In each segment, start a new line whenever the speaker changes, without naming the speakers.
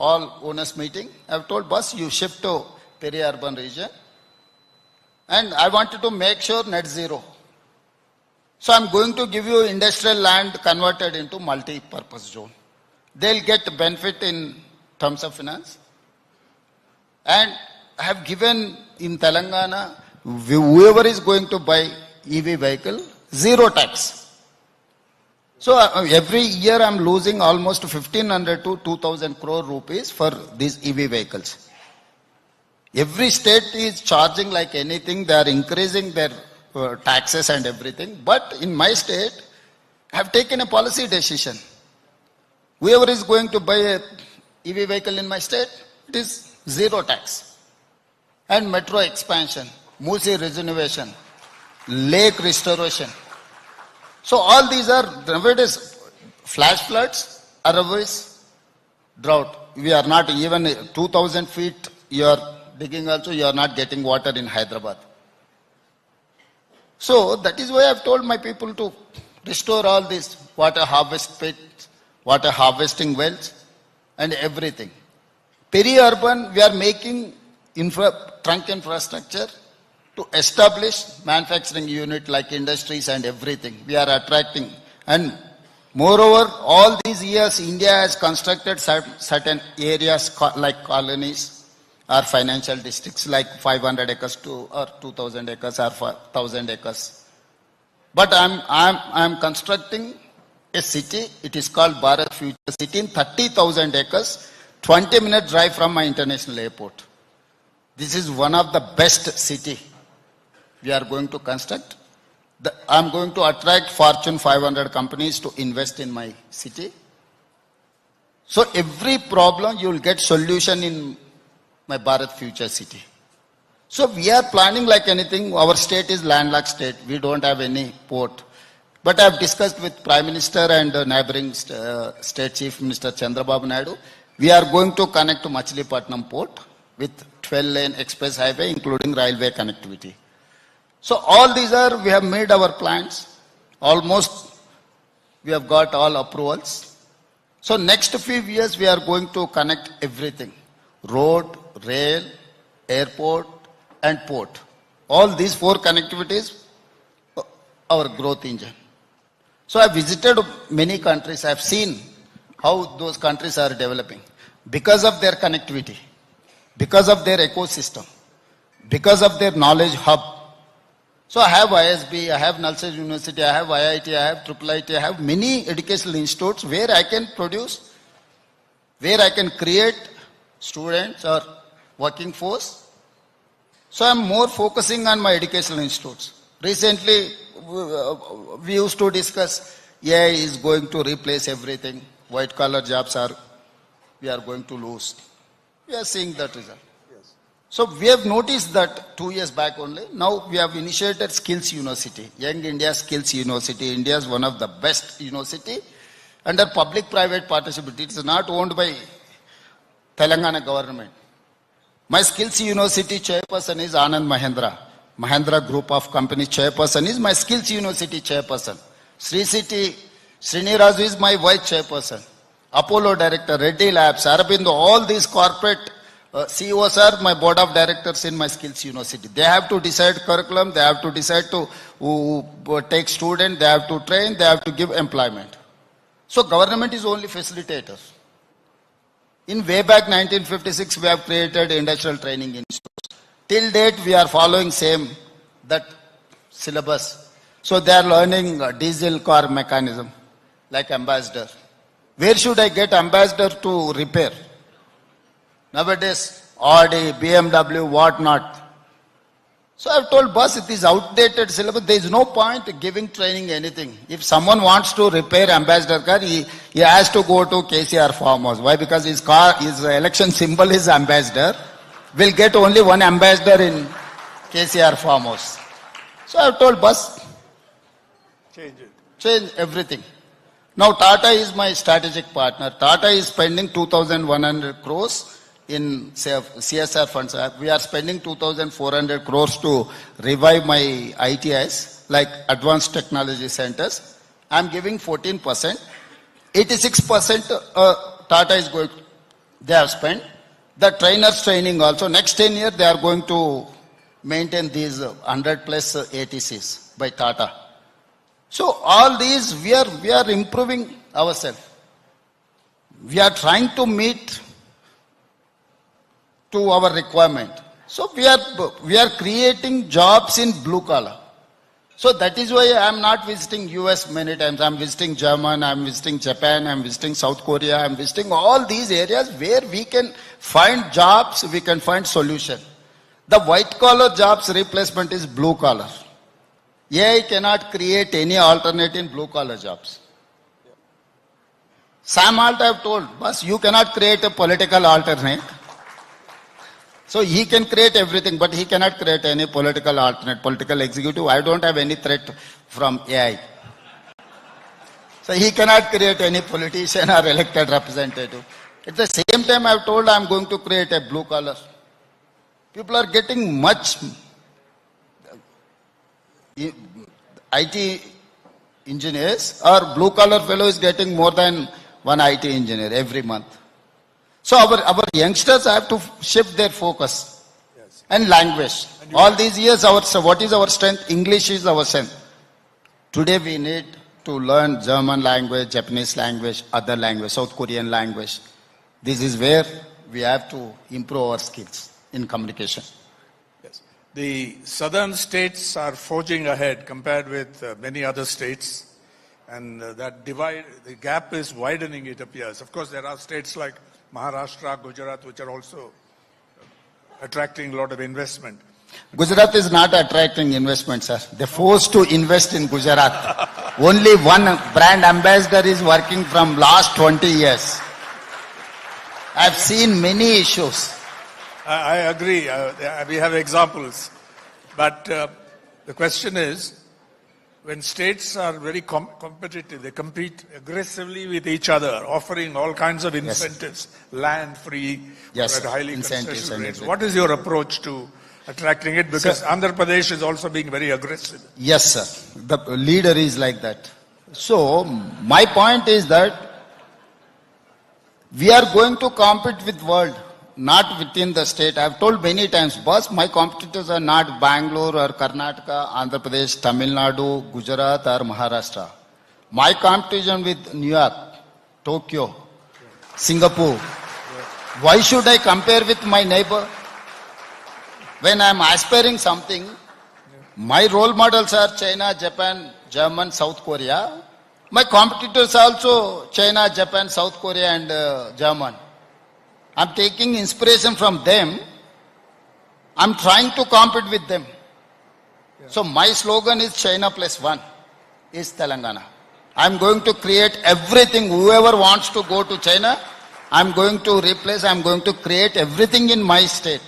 all owners meeting. I've told boss, you shift to peri-urban region. And I wanted to make sure net zero. So I'm going to give you industrial land converted into multi-purpose zone. They'll get benefit in terms of finance. And I have given in Telangana, whoever is going to buy EV vehicle, zero tax. So every year I'm losing almost 1,500 to 2,000 crore rupees for these EV vehicles. Every state is charging like anything. They are increasing their taxes and everything. But in my state, I have taken a policy decision. Whoever is going to buy a EV vehicle in my state, it is zero tax. And metro expansion, Musi regeneration, lake restoration. So all these are nowadays flash floods, otherwise drought. We are not even 2,000 feet you are digging also, you are not getting water in Hyderabad. So that is why I have told my people to restore all these water harvest pits, water harvesting wells and everything. Peri-urban, we are making trunk infrastructure to establish manufacturing unit like industries and everything. We are attracting. And moreover, all these years, India has constructed certain areas like colonies or financial districts like 500 acres to or 2,000 acres or 1,000 acres. But I'm constructing a city. It is called Bharat Future City in 30,000 acres, 20-minute drive from my international airport. This is one of the best city we are going to construct. I'm going to attract Fortune 500 companies to invest in my city. So every problem you will get solution in my Bharat Future City. So we are planning like anything. Our state is landlocked state. We don't have any port. But I have discussed with Prime Minister and neighboring State Chief Minister Chandrababu Naidu. We are going to connect to Machilipatnam port with 12-lane express highway, including railway connectivity. So all these are, we have made our plans. Almost we have got all approvals. So next few years we are going to connect everything. Road, rail, airport and port. All these four connectivities, our growth engine. So I visited many countries. I have seen how those countries are developing. Because of their connectivity, because of their ecosystem, because of their knowledge hub. So I have ISB, I have Nalsa University, I have IIT, I have IIIT, I have many educational institutes where I can produce, where I can create students or working force. So I'm more focusing on my educational institutes. Recently, we used to discuss AI is going to replace everything. White collar jobs we are going to lose. We are seeing that result. So we have noticed that 2 years back only. Now we have initiated Skills University, Young India Skills University. India is one of the best university under public-private partnership. It is not owned by Telangana government. My Skills University chairperson is Anand Mahendra. Mahendra Group of Companies chairperson is my Skills University chairperson. Sri City Srinirazu is my vice chairperson. Apollo director, Reddy Labs, Arabindo, all these corporate CEOs are my board of directors in my Skills University. They have to decide curriculum, they have to decide to take students, they have to train, they have to give employment. So government is only facilitator. In way back 1956, we have created industrial training institutes. Till date, we are following that syllabus. So they are learning diesel car mechanism, like ambassador. Where should I get ambassador to repair? Nowadays, Audi, BMW, what not. So I've told boss, it is outdated syllabus. There is no point giving training anything. If someone wants to repair ambassador car, he has to go to KCR farmhouse. Why? Because his election symbol is ambassador. We'll get only one ambassador in KCR farmhouse. So I've told boss, change everything. Now Tata is my strategic partner. Tata is spending 2,100 crores in CSR funds. We are spending 2,400 crores to revive my ITIs, like advanced technology centers. I'm giving 14%. 86% Tata is going they have spent. The trainers training also, next 10 years they are going to maintain these 100 plus ATCs by Tata. So all these, we are improving ourselves. We are trying to meet to our requirement. So we are creating jobs in blue collar. So that is why I am not visiting US many times. I am visiting Germany, I am visiting Japan, I am visiting South Korea, I am visiting all these areas where we can find jobs, we can find solution. The white collar jobs replacement is blue collar. AI cannot create any alternate in blue collar jobs. Sam Alt I have told, boss, you cannot create a political alternate. So he can create everything, but he cannot create any political alternate, political executive. I don't have any threat from AI. So he cannot create any politician or elected representative. At the same time, I have told I am going to create a blue collar. People are getting much IT engineers, or blue collar fellow is getting more than one IT engineer every month. So our youngsters have to shift their focus. Yes. And language. And all these years, what is our strength? English is our strength. Today we need to learn German language, Japanese language, other language, South Korean language. This is where we have to improve our skills in communication.
Yes. The southern states are forging ahead compared with many other states. And that divide, the gap is widening, it appears. Of course, there are states like Maharashtra, Gujarat, which are also attracting a lot of investment.
Gujarat is not attracting investment, sir. They're forced to invest in Gujarat. Only one brand ambassador is working from last 20 years. I've seen many issues.
I agree. We have examples. But the question is, when states are very competitive, they compete aggressively with each other, offering all kinds of incentives, yes. Land free,
yes,
at highly
incentives
concessional rates. What is your approach to attracting it? Because Andhra Pradesh is also being very aggressive.
Yes, sir. The leader is like that. So, my point is that we are going to compete with world, not within the state. I have told many times, boss, my competitors are not Bangalore or Karnataka, Andhra Pradesh, Tamil Nadu, Gujarat or Maharashtra. My competition with New York, Tokyo, Singapore. Why should I compare with my neighbor? When I am aspiring something, my role models are China, Japan, German, South Korea. My competitors are also China, Japan, South Korea and German. I'm taking inspiration from them. I'm trying to compete with them. Yeah. So my slogan is China plus one is Telangana. I'm going to create everything. Whoever wants to go to China, I'm going to replace, I'm going to create everything in my state.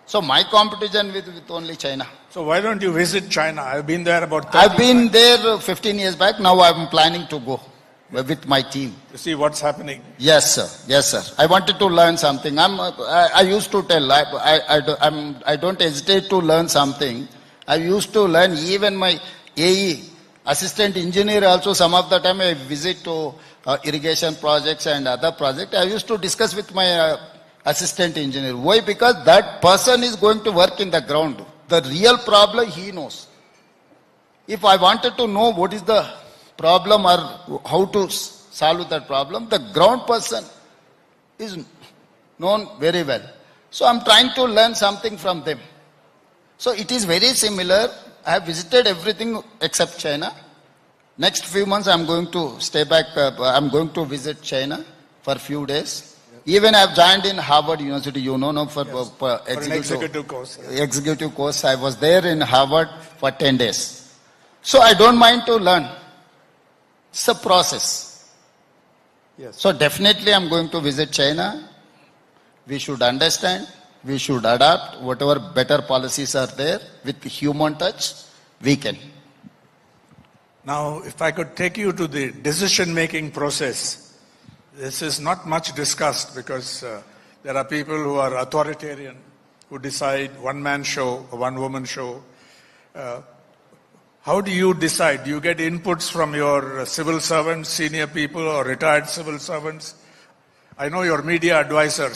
So my competition with only China.
So why don't you visit China? I've been there about 30
I've been there 15 years back. Now I'm planning to go with my team.
To see what's happening.
Yes, sir. Yes, sir. I wanted to learn something. I used to tell, I don't hesitate to learn something. I used to learn even my AE, assistant engineer also, some of the time I visit to irrigation projects and other projects. I used to discuss with my assistant engineer. Why? Because that person is going to work in the ground. The real problem he knows. If I wanted to know what is the problem or how to solve that problem, the ground person is known very well. So I'm trying to learn something from them. So it is very similar. I have visited everything except China. Next few months I'm going to stay back. I'm going to visit China for a few days. Even I have joined in Harvard University, you know, for
an executive course.
Yes. Executive course. I was there in Harvard for 10 days. So I don't mind to learn. It's a process.
Yes.
So definitely I'm going to visit China. We should understand. We should adapt whatever better policies are there with human touch. We can.
Now, if I could take you to the decision-making process. This is not much discussed because there are people who are authoritarian, who decide one-man show, a one-woman show. How do you decide? Do you get inputs from your civil servants, senior people or retired civil servants? I know your media advisor,